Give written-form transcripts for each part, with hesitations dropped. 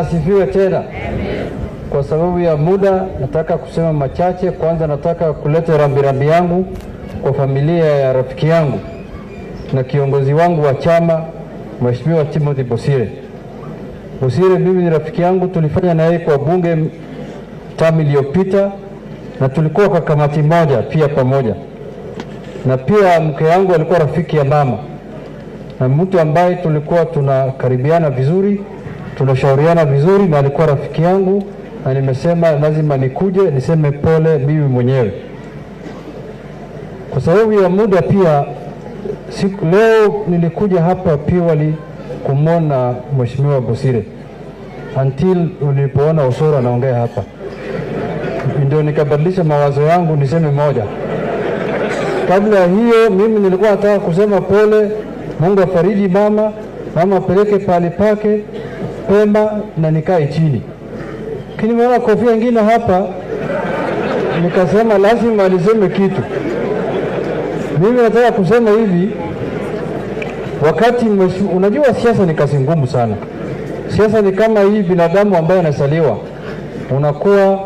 Asifiwe tena. Kwa sababu ya muda nataka kusema machache. Kwanza nataka kuleta rambirambi yangu kwa familia ya rafiki yangu na kiongozi wangu wa chama Mheshimiwa Timothy Bosire. Bosire mimi ni rafiki yangu, tulifanya na yeye kwa bunge tamu iliyopita na tulikuwa kwa kamati moja pia pamoja. Na pia mke yangu alikuwa rafiki ya mama. Na mtu ambaye tulikuwa tunakaribiana vizuri, tunashauriana vizuri, na alikuwa rafiki yangu, na nimesema lazima nikuje niseme pole mimi mwenyewe. Kwa sababu ya muda pia leo nilikuja hapa pia kumwona Mheshimiwa Bosire until nilipoona Osoro anaongea hapa, ndio nikabadilisha mawazo yangu niseme moja. Kabla hiyo mimi nilikuwa nataka kusema pole, Mungu afariji mama apeleke pale pake pema na nikae chini. Lakini nimeona kofia nyingine hapa, nikasema lazima aliseme kitu. Mimi nataka kusema hivi, wakati unajua siasa ni kazi ngumu sana. Siasa ni kama hii binadamu ambaye anasaliwa. Unakuwa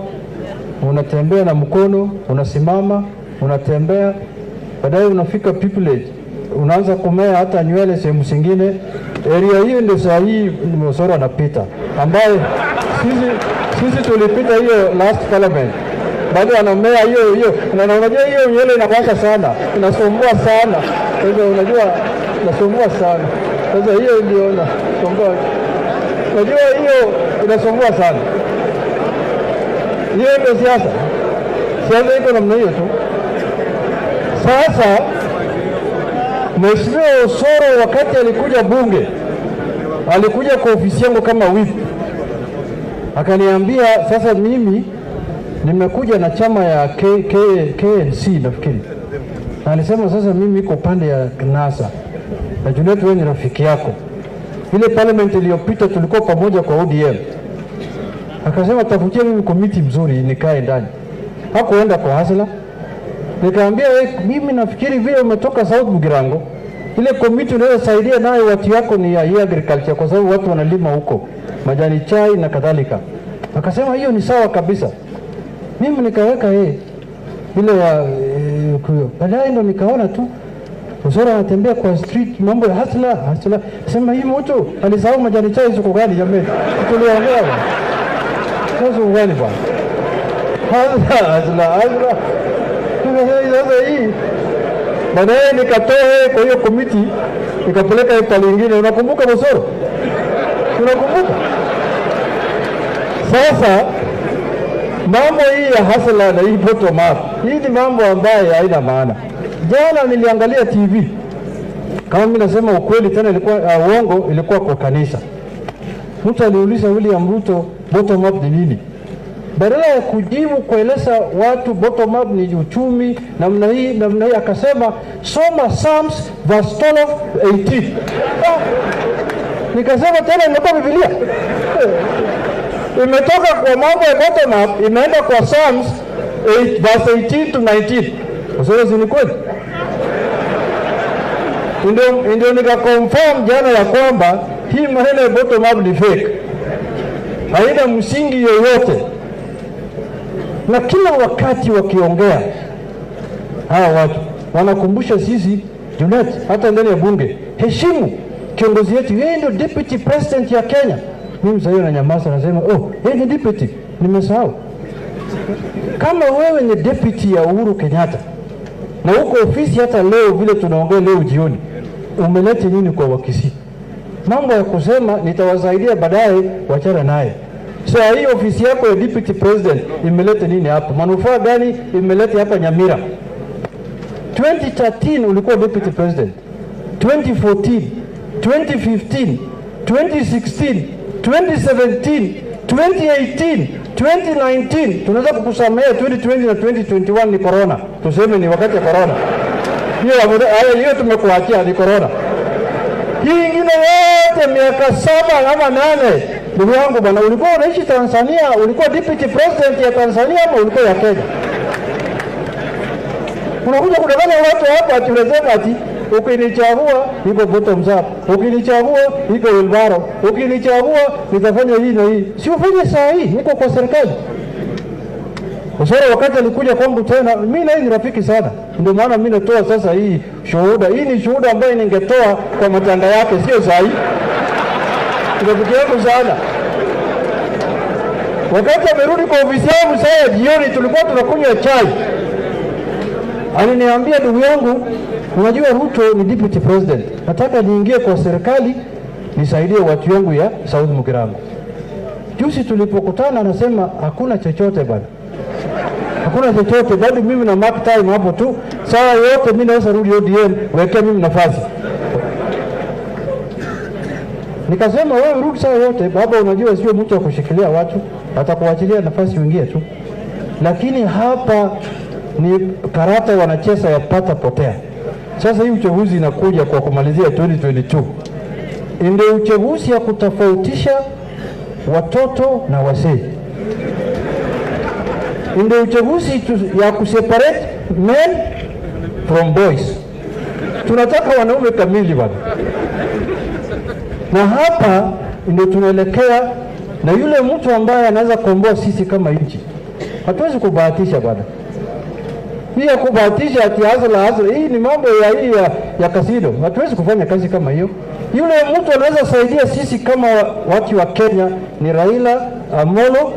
unatembea na mkono, unasimama, unatembea, baadaye unafika pupillage, unaanza kumea hata nywele sehemu zingine. Area hiyo ndio saa hii Osoro anapita, ambaye sisi tulipita hiyo last parliament. Bado anamea hiyo na unajua hiyo nywele inawaka sana, inasumbua sana. Sasa unajua inasumbua sana. Sasa hiyo ndio inasumbua. Unajua hiyo inasumbua sana. Hiyo ndio siasa. Siasa iko namna hiyo tu. Sasa Mheshimiwa Osoro wakati alikuja bunge, alikuja kwa ofisi yangu kama whip. Akaniambia sasa mimi nimekuja na chama ya KNC nafikiri. Na alisema sasa mimi niko pande ya NASA. Na Junet wewe ni rafiki yako. Ile parliament iliyopita tulikuwa pamoja kwa ODM. Akasema tafutie mimi komiti mzuri nikae ndani. Hakuenda kwa hasla. Nikamwambia mimi nafikiri vile umetoka South Bugirango, ile komiti unaweza saidia nayo watu yako ni ya agriculture, kwa sababu watu wanalima huko majani chai na kadhalika. Akasema hiyo ni sawa kabisa. Mimi nikaweka ile ya baadaye ndo nikaona tu Osoro anatembea kwa street, mambo ya hasla. Sema hii mtu alisahau majani chai siku gani jamani? Tuliongea bwana. Sasa gani bwana? Hasla. Sasa hii baadaye nikatoa kwa hiyo komiti nikapeleka pale nyingine. Unakumbuka Osoro? Unakumbuka? Sasa mambo hii ya hasla na hii bottom up, hii ni mambo ambayo haina maana. Jana niliangalia TV, kama mimi nasema ukweli tena ilikuwa uongo, ilikuwa kwa kanisa. Mtu aliuliza William Ruto bottom up ni nini? Badala ya kujibu kueleza watu bottom up ni uchumi namna hii akasema soma Psalms verse 12:18. Nikasema tena imetoka Biblia. Imetoka kwa mambo ya bottom up imeenda kwa Psalms 8 verse 18 to 19. Osoro si ni kweli? Ndio nikakonfirm jana ya kwamba hii maneno ya bottom up ni fake. Haina msingi yoyote. Na kila wakati wakiongea hawa watu wanakumbusha sisi Junet, hata ndani ya bunge, heshimu kiongozi wetu, yeye ndio deputy president ya Kenya. Mimi sasa na nyamaza nasema yeye ni deputy, nimesahau. Kama wewe ni deputy ya Uhuru Kenyatta na uko ofisi hata leo vile tunaongea leo jioni, umeleta nini kwa Wakisii? Mambo ya kusema nitawasaidia baadaye, wachana naye. Sasa hii ofisi yako ya deputy president imeleta nini hapa? Manufaa gani imeleta hapa Nyamira? 2013 ulikuwa deputy president. 2014, 2015, 2016, 2017, 2018, 2019, tunaweza kukusamea 2020 na 2021 ni corona. Tuseme ni wakati ya corona. Hiyo tumekuachia ni corona. Hii ingine yote miaka 7 ama 8. Ndugu yangu bwana, ulikuwa unaishi Tanzania, ulikuwa deputy president ya Tanzania ama ulikuwa ya Kenya? Unakuja kudanganya watu hapa ati unasema ati ukinichagua iko bottom up, ukinichagua iko wilbaro, ukinichagua nitafanya hii na hii. Si ufanye saa hii, niko kwa serikali. Ushara wakati alikuja kwangu tena, mimi na yeye ni rafiki sana. Ndio maana mimi natoa sasa hii shuhuda. Hii ni shuhuda ambayo ningetoa kwa matanga yake, sio saa hii. Rafiki yangu sana. Wakati amerudi kwa ofisi yangu saa jioni, tulikuwa tunakunywa chai. Aliniambia, ndugu yangu, unajua Ruto ni deputy president. Nataka niingie kwa serikali nisaidie watu wangu ya South Mugirango. Juzi tulipokutana anasema hakuna chochote bwana. Hakuna chochote, bado mimi na mark time hapo tu. Saa yote mimi naweza rudi ODM, wekea mimi nafasi. Nikasema wewe rudi saa yote, baba unajua sio mtu wa kushikilia watu, atakuachilia nafasi uingie tu. Lakini hapa ni karata wanacheza ya pata potea. Sasa hii uchaguzi inakuja kwa kumalizia 2022. Ndio uchaguzi ya kutofautisha watoto na wazee. Ndio uchaguzi ya kuseparate men from boys. Tunataka wanaume kamili bwana. Na hapa ndio tunaelekea, na yule mtu ambaye anaweza kuomboa sisi kama nchi. Hatuwezi kubahatisha bwana. Hii ya kubahatisha ati hazla, hii ni mambo ya kasido. Hatuwezi kufanya kazi kama hiyo. Yule mtu anaweza saidia sisi kama watu wa Kenya ni Raila Amolo.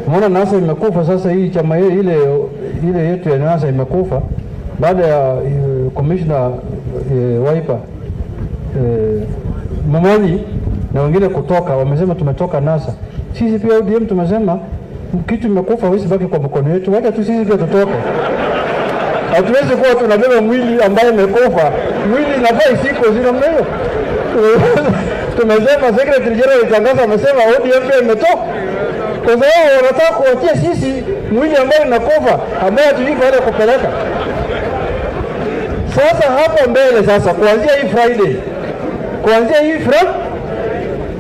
Mbona NASA imekufa sasa, hii chama ile yetu ya NASA imekufa baada ya commissioner Wiper Momani na wengine kutoka, wamesema tumetoka NASA. Sisi pia ODM tumesema kitu imekufa, hawezi baki kwa mkono wetu, wacha tu sisi pia tutoke. Hatuwezi kuwa tunabeba mwili ambaye imekufa. Mwili inafaa isiko zina mnayo. Tumesema secretary general alitangaza, amesema ODM pia imetoka. Kwa sababu wanataka kuachia sisi mwili ambaye inakufa, ambaye tuliko wale kupeleka. Sasa hapa mbele sasa, kuanzia hii Friday,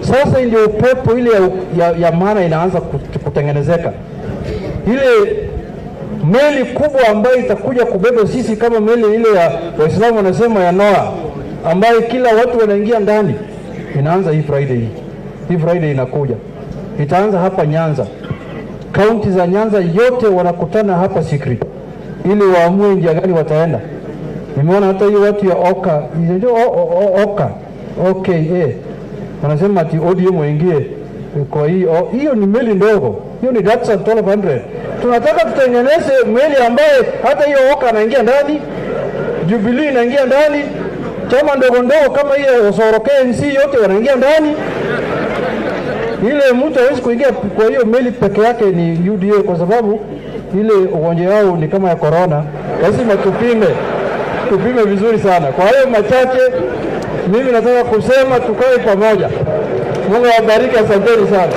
sasa ndio upepo ile ya maana inaanza kutengenezeka. Ile meli kubwa ambayo itakuja kubeba sisi kama meli ile ya Waislamu wanasema ya Noah, ambayo kila watu wanaingia ndani, inaanza hii Friday. Hii Friday inakuja. Itaanza hapa Nyanza. Kaunti za Nyanza yote wanakutana hapa Sikri ili waamue njia gani wataenda. Nimeona hata hiyo watu ya Oka, wanasema ati ODM waingie kwa hiyo ni meli ndogo. Hiyo ni Datsun 1200. Tunataka tutengeneze meli ambaye hata hiyo Oka anaingia ndani, Jubilee inaingia ndani, chama ndogo ndogo kama hiyo Osoro KNC yote wanaingia ndani. Ile mtu hawezi kuingia kwa hiyo meli peke yake ni UDA, kwa sababu ile ugonjwa wao ni kama ya corona. Lazima tupime vizuri sana. Kwa hiyo machache mimi nataka kusema tukae pamoja. Mungu awabariki, asanteni sana.